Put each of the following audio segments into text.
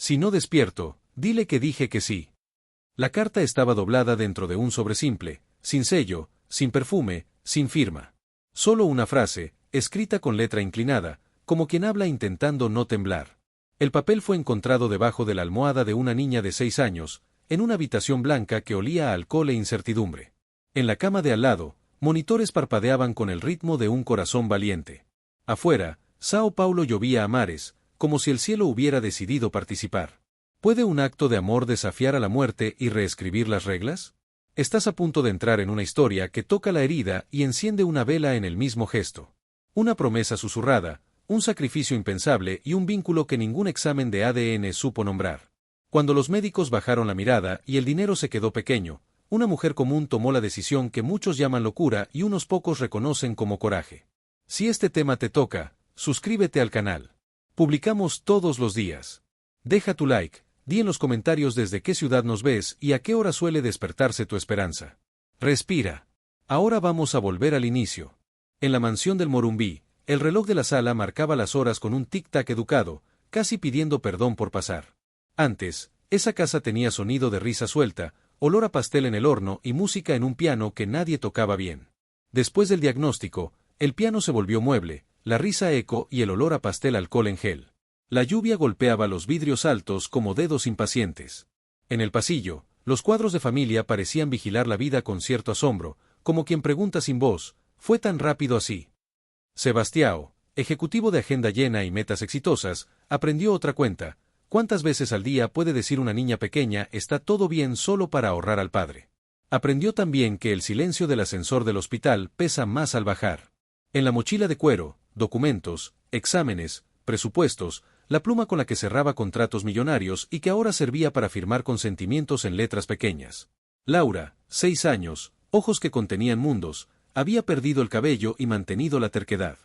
Si no despierto, dile que dije que sí. La carta estaba doblada dentro de un sobre simple, sin sello, sin perfume, sin firma. Solo una frase, escrita con letra inclinada, como quien habla intentando no temblar. El papel fue encontrado debajo de la almohada de una niña de 6 años, en una habitación blanca que olía a alcohol e incertidumbre. En la cama de al lado, monitores parpadeaban con el ritmo de un corazón valiente. Afuera, Sao Paulo llovía a mares, como si el cielo hubiera decidido participar. ¿Puede un acto de amor desafiar a la muerte y reescribir las reglas? Estás a punto de entrar en una historia que toca la herida y enciende una vela en el mismo gesto. Una promesa susurrada, un sacrificio impensable y un vínculo que ningún examen de ADN supo nombrar. Cuando los médicos bajaron la mirada y el dinero se quedó pequeño, una mujer común tomó la decisión que muchos llaman locura y unos pocos reconocen como coraje. Si este tema te toca, suscríbete al canal. Publicamos todos los días. Deja tu like, di en los comentarios desde qué ciudad nos ves y a qué hora suele despertarse tu esperanza. Respira. Ahora vamos a volver al inicio. En la mansión del Morumbí, el reloj de la sala marcaba las horas con un tic-tac educado, casi pidiendo perdón por pasar. Antes, esa casa tenía sonido de risa suelta, olor a pastel en el horno y música en un piano que nadie tocaba bien. Después del diagnóstico, el piano se volvió mueble, la risa eco y el olor a pastel alcohol en gel. La lluvia golpeaba los vidrios altos como dedos impacientes. En el pasillo, los cuadros de familia parecían vigilar la vida con cierto asombro, como quien pregunta sin voz, ¿fue tan rápido así? Sebastião, ejecutivo de agenda llena y metas exitosas, aprendió otra cuenta. ¿Cuántas veces al día puede decir una niña pequeña está todo bien solo para ahorrar al padre? Aprendió también que el silencio del ascensor del hospital pesa más al bajar. En la mochila de cuero, documentos, exámenes, presupuestos, la pluma con la que cerraba contratos millonarios y que ahora servía para firmar consentimientos en letras pequeñas. Laura, 6 años, ojos que contenían mundos, había perdido el cabello y mantenido la terquedad.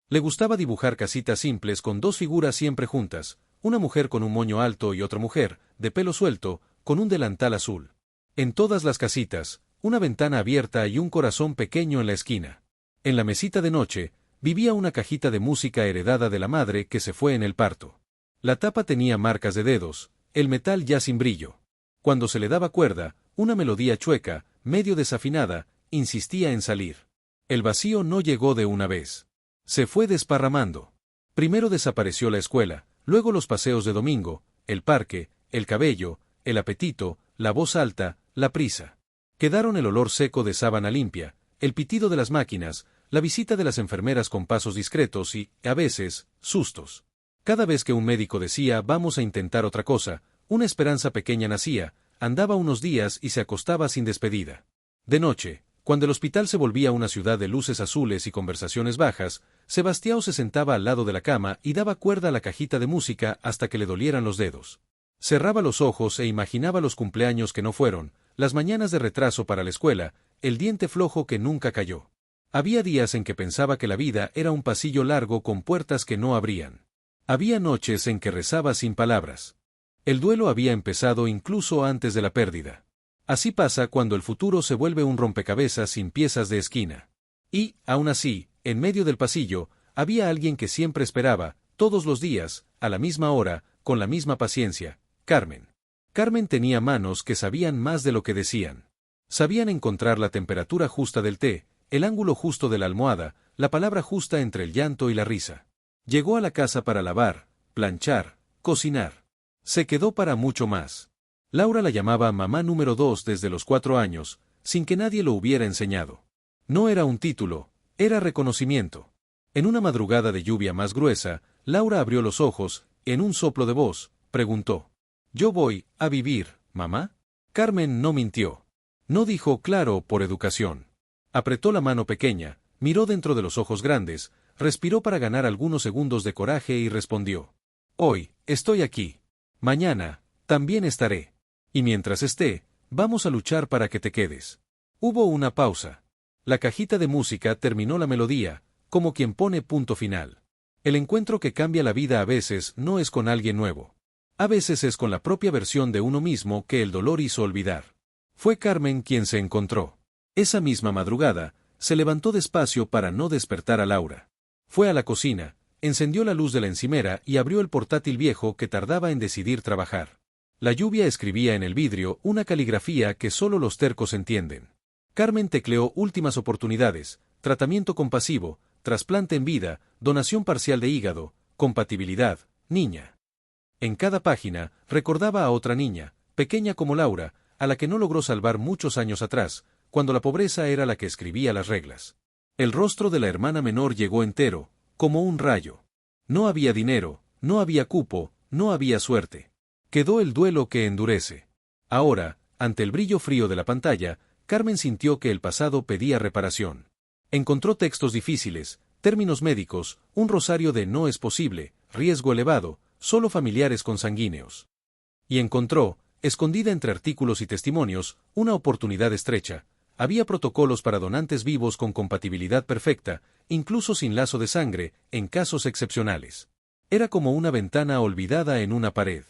Le gustaba dibujar casitas simples con 2 figuras siempre juntas, una mujer con un moño alto y otra mujer, de pelo suelto, con un delantal azul. En todas las casitas, una ventana abierta y un corazón pequeño en la esquina. En la mesita de noche, vivía una cajita de música heredada de la madre que se fue en el parto. La tapa tenía marcas de dedos, el metal ya sin brillo. Cuando se le daba cuerda, una melodía chueca, medio desafinada, insistía en salir. El vacío no llegó de una vez. Se fue desparramando. Primero desapareció la escuela, luego los paseos de domingo, el parque, el cabello, el apetito, la voz alta, la prisa. Quedaron el olor seco de sábana limpia, el pitido de las máquinas, la visita de las enfermeras con pasos discretos y, a veces, sustos. Cada vez que un médico decía vamos a intentar otra cosa, una esperanza pequeña nacía, andaba unos días y se acostaba sin despedida. De noche, cuando el hospital se volvía una ciudad de luces azules y conversaciones bajas, Sebastião se sentaba al lado de la cama y daba cuerda a la cajita de música hasta que le dolieran los dedos. Cerraba los ojos e imaginaba los cumpleaños que no fueron, las mañanas de retraso para la escuela, el diente flojo que nunca cayó. Había días en que pensaba que la vida era un pasillo largo con puertas que no abrían. Había noches en que rezaba sin palabras. El duelo había empezado incluso antes de la pérdida. Así pasa cuando el futuro se vuelve un rompecabezas sin piezas de esquina. Y, aún así, en medio del pasillo, había alguien que siempre esperaba, todos los días, a la misma hora, con la misma paciencia, Carmen. Carmen tenía manos que sabían más de lo que decían. Sabían encontrar la temperatura justa del té, el ángulo justo de la almohada, la palabra justa entre el llanto y la risa. Llegó a la casa para lavar, planchar, cocinar. Se quedó para mucho más. Laura la llamaba mamá número 2 desde los 4 años, sin que nadie lo hubiera enseñado. No era un título, era reconocimiento. En una madrugada de lluvia más gruesa, Laura abrió los ojos, en un soplo de voz, preguntó: «¿Yo voy a vivir, mamá?» Carmen no mintió. No dijo claro por educación. Apretó la mano pequeña, miró dentro de los ojos grandes, respiró para ganar algunos segundos de coraje y respondió: «Hoy, estoy aquí. Mañana, también estaré. Y mientras esté, vamos a luchar para que te quedes». Hubo una pausa. La cajita de música terminó la melodía, como quien pone punto final. El encuentro que cambia la vida a veces no es con alguien nuevo. A veces es con la propia versión de uno mismo que el dolor hizo olvidar. Fue Carmen quien se encontró. Esa misma madrugada, se levantó despacio para no despertar a Laura. Fue a la cocina, Encendió la luz de la encimera y abrió el portátil viejo que tardaba en decidir trabajar. La lluvia escribía en el vidrio una caligrafía que solo los tercos entienden. Carmen tecleó últimas oportunidades, tratamiento compasivo, trasplante en vida, donación parcial de hígado, compatibilidad, niña. En cada página, recordaba a otra niña, pequeña como Laura, a la que no logró salvar muchos años atrás, cuando la pobreza era la que escribía las reglas. El rostro de la hermana menor llegó entero, como un rayo. No había dinero, no había cupo, no había suerte. Quedó el duelo que endurece. Ahora, ante el brillo frío de la pantalla, Carmen sintió que el pasado pedía reparación. Encontró textos difíciles, términos médicos, un rosario de no es posible, riesgo elevado, solo familiares consanguíneos. Y encontró, escondida entre artículos y testimonios, una oportunidad estrecha. Había protocolos para donantes vivos con compatibilidad perfecta, incluso sin lazo de sangre, en casos excepcionales. Era como una ventana olvidada en una pared.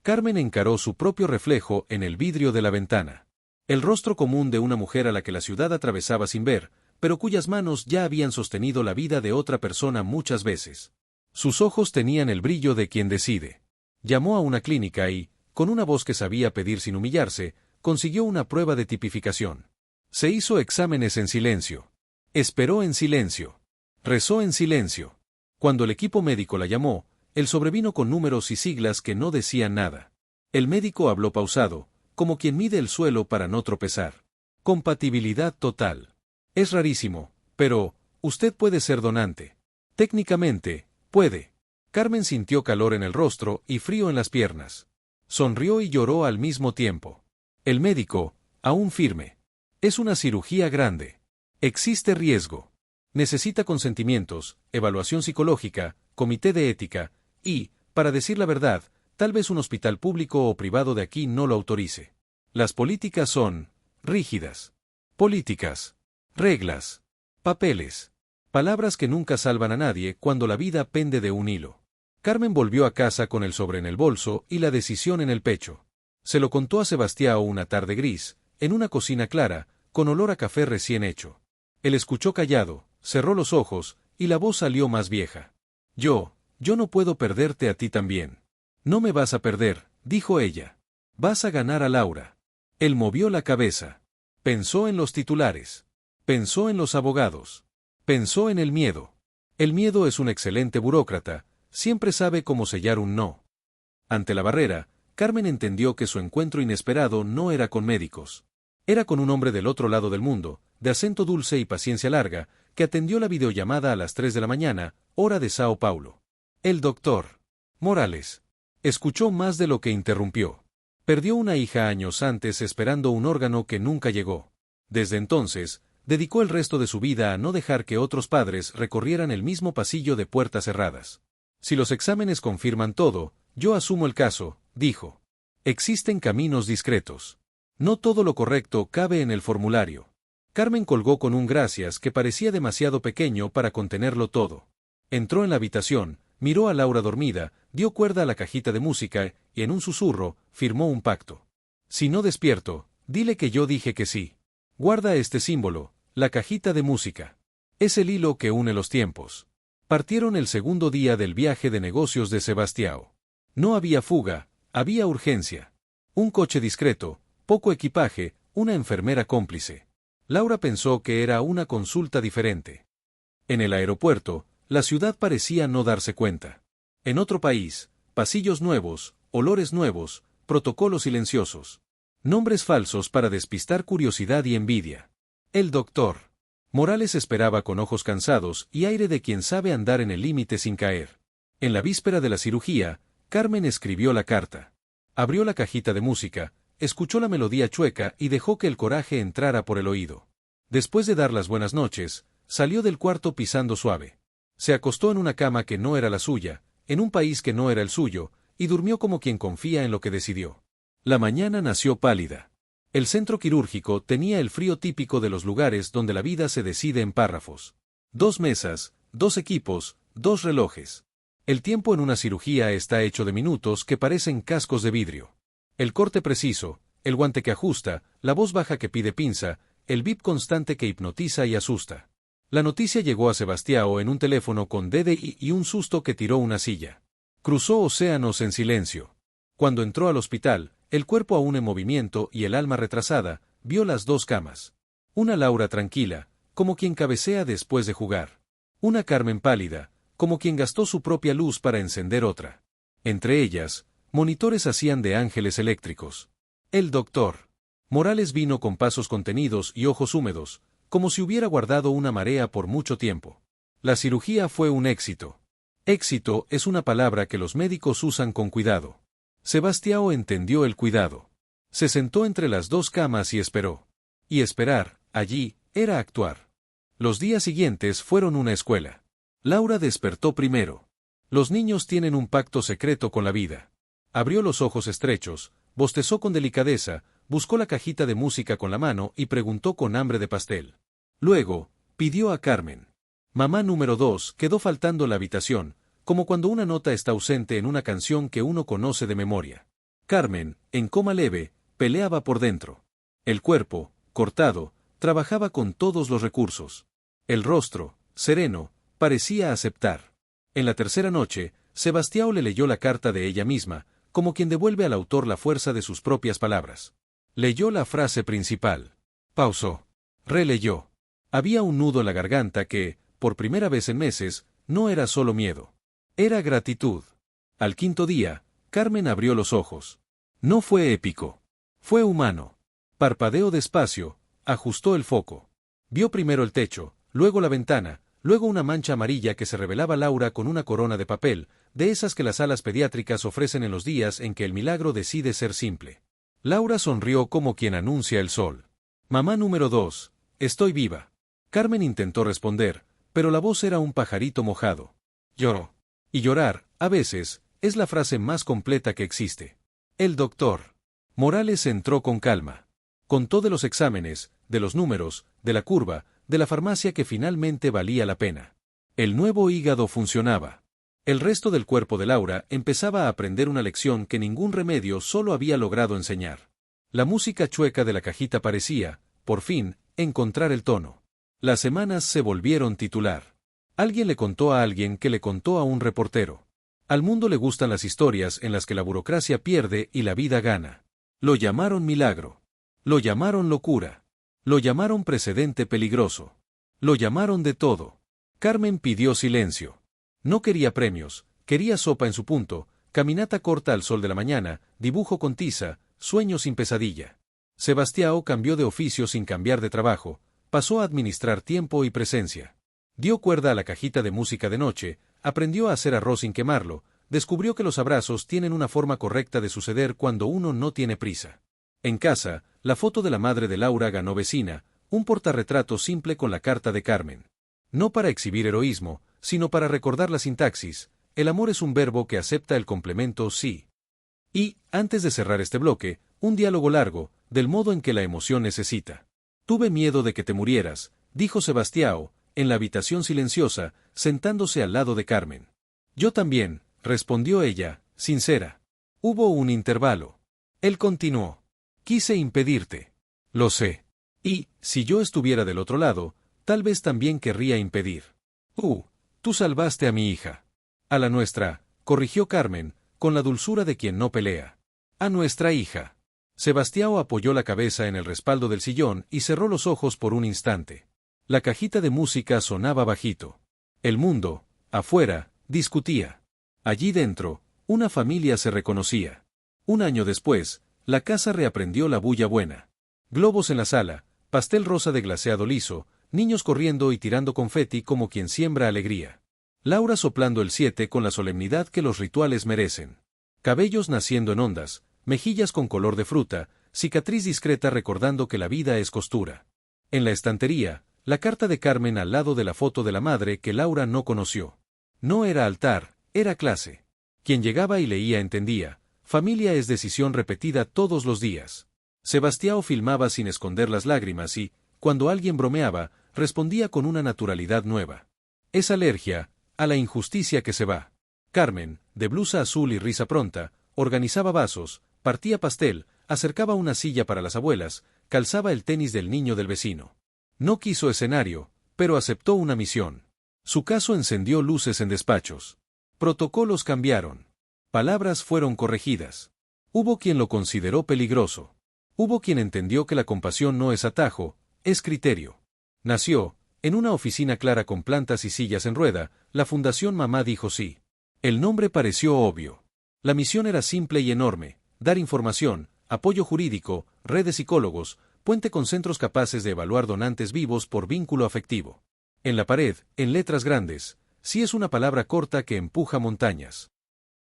Carmen encaró su propio reflejo en el vidrio de la ventana. El rostro común de una mujer a la que la ciudad atravesaba sin ver, pero cuyas manos ya habían sostenido la vida de otra persona muchas veces. Sus ojos tenían el brillo de quien decide. Llamó a una clínica y, con una voz que sabía pedir sin humillarse, consiguió una prueba de tipificación. Se hizo exámenes en silencio. Esperó en silencio. Rezó en silencio. Cuando el equipo médico la llamó, el sobrevino con números y siglas que no decían nada. El médico habló pausado, como quien mide el suelo para no tropezar. Compatibilidad total. Es rarísimo, pero, usted puede ser donante. Técnicamente, puede. Carmen sintió calor en el rostro y frío en las piernas. Sonrió y lloró al mismo tiempo. El médico, aún firme. Es una cirugía grande. Existe riesgo. Necesita consentimientos, evaluación psicológica, comité de ética, y, para decir la verdad, tal vez un hospital público o privado de aquí no lo autorice. Las políticas son rígidas. Políticas. Reglas. Papeles. Palabras que nunca salvan a nadie cuando la vida pende de un hilo. Carmen volvió a casa con el sobre en el bolso y la decisión en el pecho. Se lo contó a Sebastião una tarde gris, en una cocina clara, con olor a café recién hecho. Él escuchó callado, cerró los ojos, y la voz salió más vieja. Yo no puedo perderte a ti también. No me vas a perder, dijo ella. Vas a ganar a Laura. Él movió la cabeza. Pensó en los titulares. Pensó en los abogados. Pensó en el miedo. El miedo es un excelente burócrata, siempre sabe cómo sellar un no. Ante la barrera, Carmen entendió que su encuentro inesperado no era con médicos. Era con un hombre del otro lado del mundo, de acento dulce y paciencia larga, que atendió la videollamada a las 3 de la mañana, hora de Sao Paulo. El doctor Morales. Escuchó más de lo que interrumpió. Perdió una hija años antes esperando un órgano que nunca llegó. Desde entonces, dedicó el resto de su vida a no dejar que otros padres recorrieran el mismo pasillo de puertas cerradas. Si los exámenes confirman todo, yo asumo el caso, dijo. Existen caminos discretos. No todo lo correcto cabe en el formulario. Carmen colgó con un gracias que parecía demasiado pequeño para contenerlo todo. Entró en la habitación, miró a Laura dormida, dio cuerda a la cajita de música y en un susurro, firmó un pacto. Si no despierto, dile que yo dije que sí. Guarda este símbolo, la cajita de música. Es el hilo que une los tiempos. Partieron el segundo día del viaje de negocios de Sebastião. No había fuga, había urgencia. Un coche discreto, poco equipaje, una enfermera cómplice. Laura pensó que era una consulta diferente. En el aeropuerto, la ciudad parecía no darse cuenta. En otro país, pasillos nuevos, olores nuevos, protocolos silenciosos. Nombres falsos para despistar curiosidad y envidia. El doctor Morales esperaba con ojos cansados y aire de quien sabe andar en el límite sin caer. En la víspera de la cirugía, Carmen escribió la carta. Abrió la cajita de música, escuchó la melodía chueca y dejó que el coraje entrara por el oído. Después de dar las buenas noches, salió del cuarto pisando suave. Se acostó en una cama que no era la suya, en un país que no era el suyo, y durmió como quien confía en lo que decidió. La mañana nació pálida. El centro quirúrgico tenía el frío típico de los lugares donde la vida se decide en párrafos. 2 mesas, 2 equipos, 2 relojes. El tiempo en una cirugía está hecho de minutos que parecen cascos de vidrio. El corte preciso, el guante que ajusta, la voz baja que pide pinza, el bip constante que hipnotiza y asusta. La noticia llegó a Sebastião en un teléfono con DDI y un susto que tiró una silla. Cruzó océanos en silencio. Cuando entró al hospital, el cuerpo aún en movimiento y el alma retrasada, vio las dos camas. Una Laura tranquila, como quien cabecea después de jugar. Una Carmen pálida, como quien gastó su propia luz para encender otra. Entre ellas, monitores hacían de ángeles eléctricos. El doctor Morales vino con pasos contenidos y ojos húmedos, como si hubiera guardado una marea por mucho tiempo. La cirugía fue un éxito. Éxito es una palabra que los médicos usan con cuidado. Sebastião entendió el cuidado. Se sentó entre las dos camas y esperó. Y esperar, allí, era actuar. Los días siguientes fueron una escuela. Laura despertó primero. Los niños tienen un pacto secreto con la vida. Abrió los ojos estrechos, bostezó con delicadeza, buscó la cajita de música con la mano y preguntó con hambre de pastel. Luego, pidió a Carmen. Mamá número 2 quedó faltando la habitación, como cuando una nota está ausente en una canción que uno conoce de memoria. Carmen, en coma leve, peleaba por dentro. El cuerpo, cortado, trabajaba con todos los recursos. El rostro, sereno, parecía aceptar. En la tercera noche, Sebastião le leyó la carta de ella misma, como quien devuelve al autor la fuerza de sus propias palabras. Leyó la frase principal. Pausó. Releyó. Había un nudo en la garganta que, por primera vez en meses, no era solo miedo. Era gratitud. Al quinto día, Carmen abrió los ojos. No fue épico. Fue humano. Parpadeó despacio, ajustó el foco. Vio primero el techo, luego la ventana, luego una mancha amarilla que se revelaba Laura con una corona de papel, de esas que las salas pediátricas ofrecen en los días en que el milagro decide ser simple. Laura sonrió como quien anuncia el sol. Mamá número 2, estoy viva. Carmen intentó responder, pero la voz era un pajarito mojado. Lloró. Y llorar, a veces, es la frase más completa que existe. El doctor Morales entró con calma. Contó de los exámenes, de los números, de la curva, de la farmacia que finalmente valía la pena. El nuevo hígado funcionaba. El resto del cuerpo de Laura empezaba a aprender una lección que ningún remedio solo había logrado enseñar. La música chueca de la cajita parecía, por fin, encontrar el tono. Las semanas se volvieron titular. Alguien le contó a alguien que le contó a un reportero. Al mundo le gustan las historias en las que la burocracia pierde y la vida gana. Lo llamaron milagro. Lo llamaron locura. Lo llamaron precedente peligroso. Lo llamaron de todo. Carmen pidió silencio. No quería premios, quería sopa en su punto, caminata corta al sol de la mañana, dibujo con tiza, sueño sin pesadilla. Sebastião cambió de oficio sin cambiar de trabajo, pasó a administrar tiempo y presencia. Dio cuerda a la cajita de música de noche, aprendió a hacer arroz sin quemarlo, descubrió que los abrazos tienen una forma correcta de suceder cuando uno no tiene prisa. En casa, la foto de la madre de Laura ganó vecina, un portarretrato simple con la carta de Carmen. No para exhibir heroísmo, sino para recordar la sintaxis, el amor es un verbo que acepta el complemento sí. Y, antes de cerrar este bloque, un diálogo largo, del modo en que la emoción necesita. Tuve miedo de que te murieras, dijo Sebastião, en la habitación silenciosa, sentándose al lado de Carmen. Yo también, respondió ella, sincera. Hubo un intervalo. Él continuó. Quise impedirte. Lo sé. Y, si yo estuviera del otro lado, tal vez también querría impedir. Tú salvaste a mi hija. A la nuestra, corrigió Carmen, con la dulzura de quien no pelea. A nuestra hija. Sebastião apoyó la cabeza en el respaldo del sillón y cerró los ojos por un instante. La cajita de música sonaba bajito. El mundo, afuera, discutía. Allí dentro, una familia se reconocía. Un año después, la casa reaprendió la bulla buena. Globos en la sala, pastel rosa de glaseado liso, niños corriendo y tirando confeti como quien siembra alegría. Laura soplando el 7 con la solemnidad que los rituales merecen. Cabellos naciendo en ondas, mejillas con color de fruta, cicatriz discreta recordando que la vida es costura. En la estantería, la carta de Carmen al lado de la foto de la madre que Laura no conoció. No era altar, era clase. Quien llegaba y leía entendía. Familia es decisión repetida todos los días. Sebastião filmaba sin esconder las lágrimas y, cuando alguien bromeaba, respondía con una naturalidad nueva. Es alergia a la injusticia que se va. Carmen, de blusa azul y risa pronta, organizaba vasos, partía pastel, acercaba una silla para las abuelas, calzaba el tenis del niño del vecino. No quiso escenario, pero aceptó una misión. Su caso encendió luces en despachos. Protocolos cambiaron. Palabras fueron corregidas. Hubo quien lo consideró peligroso. Hubo quien entendió que la compasión no es atajo, es criterio. Nació, en una oficina clara con plantas y sillas en rueda, la Fundación Mamá dijo sí. El nombre pareció obvio. La misión era simple y enorme: dar información, apoyo jurídico, red de psicólogos, puente con centros capaces de evaluar donantes vivos por vínculo afectivo. En la pared, en letras grandes, sí es una palabra corta que empuja montañas.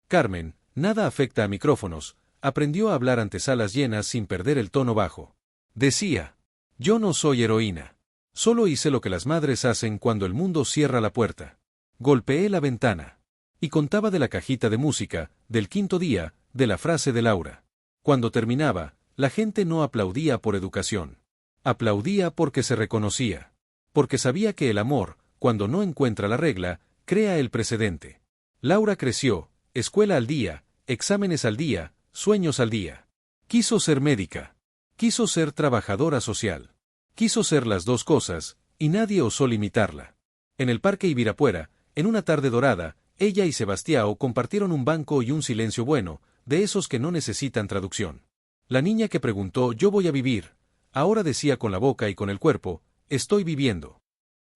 Carmen, nada afecta a micrófonos, aprendió a hablar ante salas llenas sin perder el tono bajo. Decía: yo no soy heroína. Solo hice lo que las madres hacen cuando el mundo cierra la puerta. Golpeé la ventana. Y contaba de la cajita de música, del quinto día, de la frase de Laura. Cuando terminaba, la gente no aplaudía por educación. Aplaudía porque se reconocía. Porque sabía que el amor, cuando no encuentra la regla, crea el precedente. Laura creció, escuela al día, exámenes al día, sueños al día. Quiso ser médica. Quiso ser trabajadora social. Quiso ser las dos cosas, y nadie osó limitarla. En el Parque Ibirapuera, en una tarde dorada, ella y Sebastião compartieron un banco y un silencio bueno, de esos que no necesitan traducción. La niña que preguntó «yo voy a vivir», ahora decía con la boca y con el cuerpo «estoy viviendo».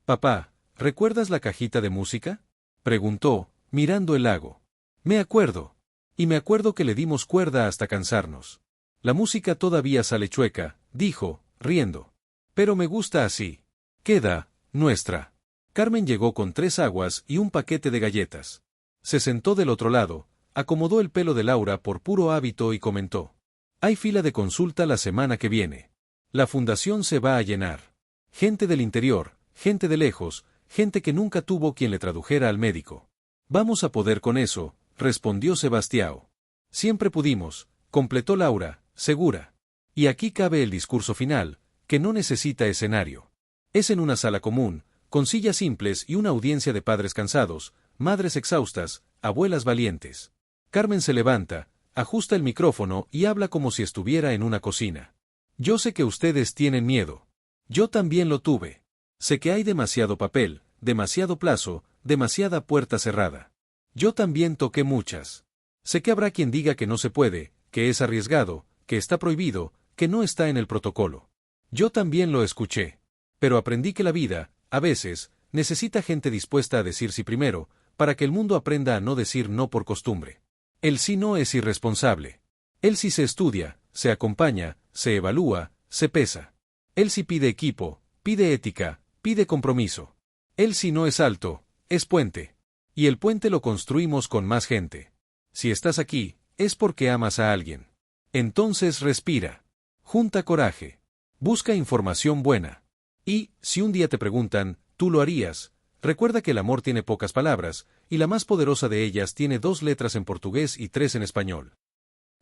«Papá, ¿recuerdas la cajita de música?», preguntó, mirando el lago. «Me acuerdo. Y me acuerdo que le dimos cuerda hasta cansarnos. La música todavía sale chueca», dijo, riendo. «Pero me gusta así. Queda, nuestra». Carmen llegó con 3 aguas y un paquete de galletas. Se sentó del otro lado, acomodó el pelo de Laura por puro hábito y comentó: «Hay fila de consulta la semana que viene. La fundación se va a llenar. Gente del interior, gente de lejos, gente que nunca tuvo quien le tradujera al médico». «Vamos a poder con eso», respondió Sebastião. «Siempre pudimos», completó Laura, segura. «Y aquí cabe el discurso final, que no necesita escenario. Es en una sala común, con sillas simples y una audiencia de padres cansados, madres exhaustas, abuelas valientes». Carmen se levanta, ajusta el micrófono y habla como si estuviera en una cocina. «Yo sé que ustedes tienen miedo. Yo también lo tuve. Sé que hay demasiado papel, demasiado plazo, demasiada puerta cerrada. Yo también toqué muchas. Sé que habrá quien diga que no se puede, que es arriesgado, que está prohibido, que no está en el protocolo. Yo también lo escuché. Pero aprendí que la vida, a veces, necesita gente dispuesta a decir sí primero, para que el mundo aprenda a no decir no por costumbre. El sí no es irresponsable. El sí se estudia, se acompaña, se evalúa, se pesa. El sí pide equipo, pide ética, pide compromiso. El sí no es alto, es puente. Y el puente lo construimos con más gente. Si estás aquí, es porque amas a alguien. Entonces respira. Junta coraje. Busca información buena. Y, si un día te preguntan, ¿tú lo harías?, recuerda que el amor tiene pocas palabras, y la más poderosa de ellas tiene 2 letras en portugués y 3 en español.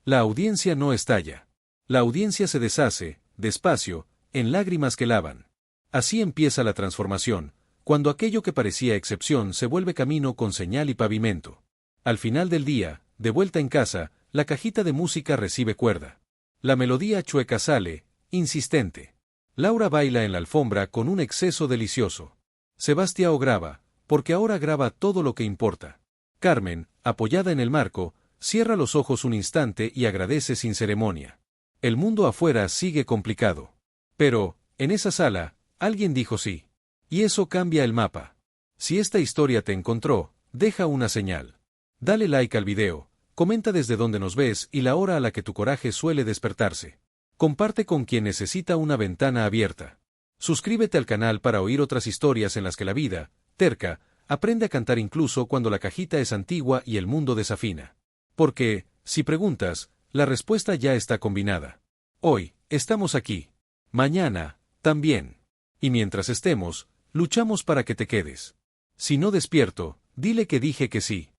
La audiencia no estalla. La audiencia se deshace, despacio, en lágrimas que lavan. Así empieza la transformación, cuando aquello que parecía excepción se vuelve camino con señal y pavimento. Al final del día, de vuelta en casa, la cajita de música recibe cuerda. La melodía chueca sale, insistente. Laura baila en la alfombra con un exceso delicioso. Sebastião graba, porque ahora graba todo lo que importa. Carmen, apoyada en el marco, cierra los ojos un instante y agradece sin ceremonia. El mundo afuera sigue complicado. Pero, en esa sala, alguien dijo sí. Y eso cambia el mapa. Si esta historia te encontró, deja una señal. Dale like al video, comenta desde dónde nos ves y la hora a la que tu coraje suele despertarse. Comparte con quien necesita una ventana abierta. Suscríbete al canal para oír otras historias en las que la vida, terca, aprende a cantar incluso cuando la cajita es antigua y el mundo desafina. Porque, si preguntas, la respuesta ya está combinada. Hoy, estamos aquí. Mañana, también. Y mientras estemos, luchamos para que te quedes. Si no despierto, dile que dije que sí.